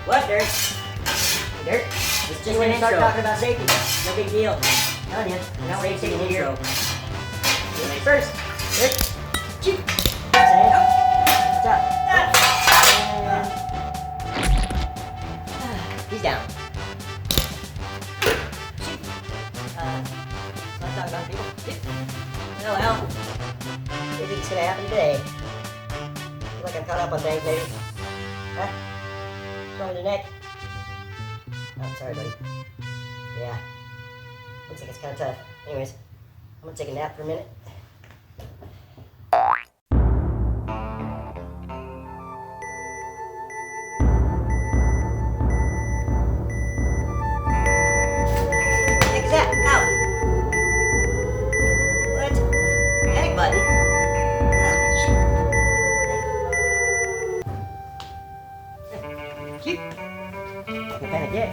What, Dirt? Dirt? It's just You want an to start intro. talking about safety? No big deal. Telling you. Now we're Safety safety intro. here. Ladies first. Dirt. Shoot. That's it. What's up? He's down. Let's talk about people. Oh well. What do you think's gonna happen today? Feel like I'm caught up on things, maybe. Huh? What's wrong with your neck? Oh, sorry, buddy. Yeah. Looks like it's kind of tough. Anyways, I'm gonna take a nap for a minute. Heck is that? Ow! What? Panic button? Ah, shit. Cute. No panic yet.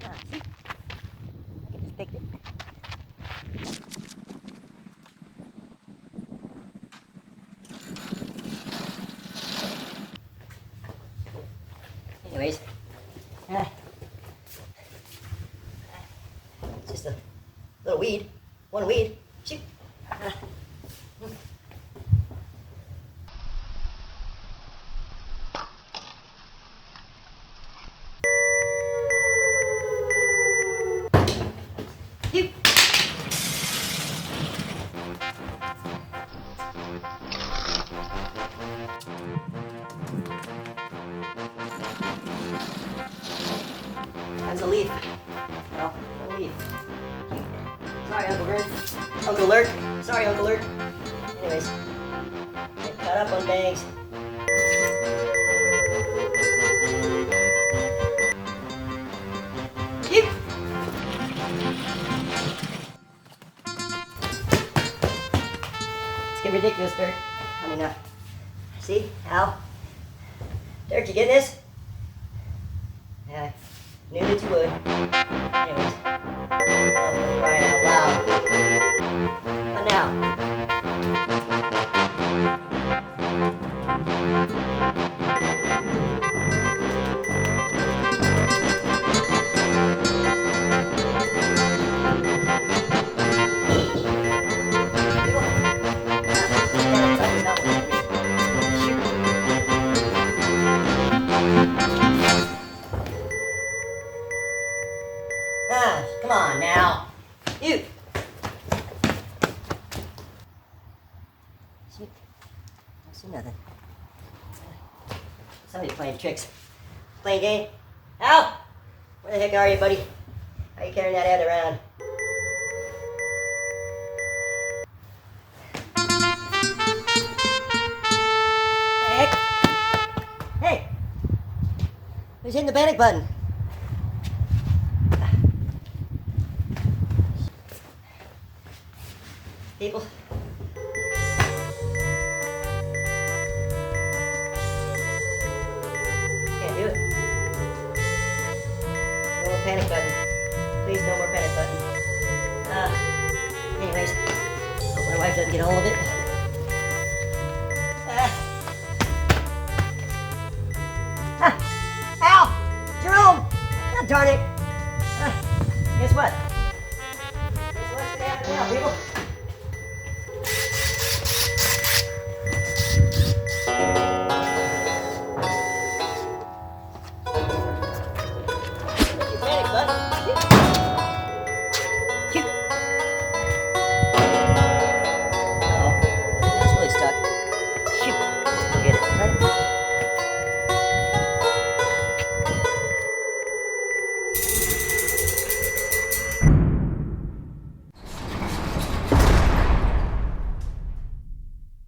Ah, see? I just picked it. Anyways, it's just a little weed. One weed. Shoot. You. That's a leaf. No, a leaf. Sorry, Uncle Lurk. Uncle Lurk. Sorry, Uncle Lurk. Anyways, get caught up on bags. You. It's getting ridiculous, Dirk. I mean, see, Al? Dirk, you get this? Yeah, knew that you would. Anyways, I'm crying out loud. But now, ah, come on now. You. See? I see nothing. Somebody's playing tricks. Playing game. Al! Where the heck are you, buddy? How you carrying that head around? The heck? Hey! Who's hitting the panic button? People. Can't do it. No more panic button. Please, no more panic button. Anyways, hope my wife doesn't get a hold of it.